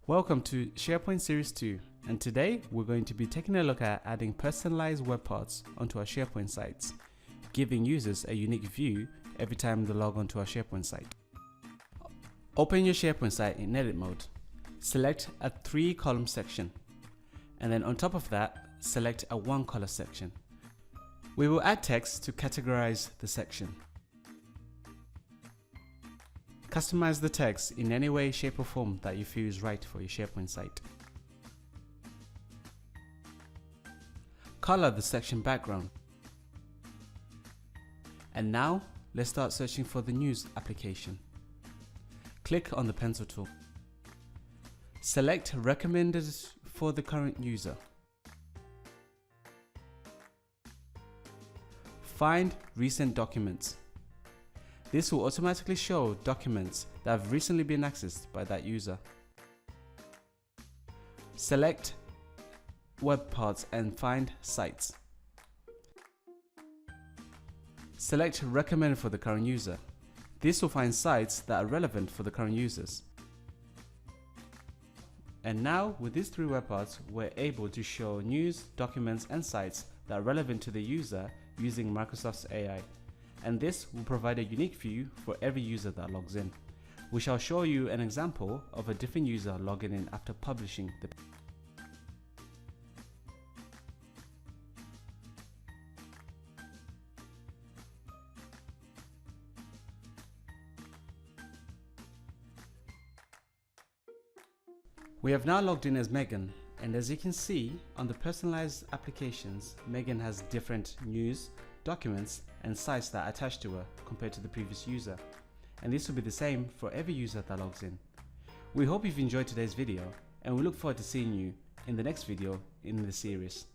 Welcome to SharePoint Series 2, and today we're going to be taking a look at adding personalized web parts onto our SharePoint sites, giving users a unique view every time they log onto our SharePoint site. Open your SharePoint site in edit mode. Select a 3-column section, and then on top of that, select a 1-color section. We will add text to categorize the section. Customize the text in any way, shape or form that you feel is right for your SharePoint site. Color the section background. And now, let's start searching for the news application. Click on the pencil tool. Select recommended for the current user. Find recent documents. This will automatically show documents that have recently been accessed by that user. Select web parts and find sites. Select recommended for the current user. This will find sites that are relevant for the current users. And now with these 3 web parts, we're able to show news, documents and sites that are relevant to the user using Microsoft's AI. And this will provide a unique view for every user that logs in. We shall show you an example of a different user logging in after publishing the We have now logged in as Megan, and as you can see on the personalized applications, Megan has different news, documents and sites that are attached to her compared to the previous user, and this will be the same for every user that logs in. We hope you've enjoyed today's video, and we look forward to seeing you in the next video in the series.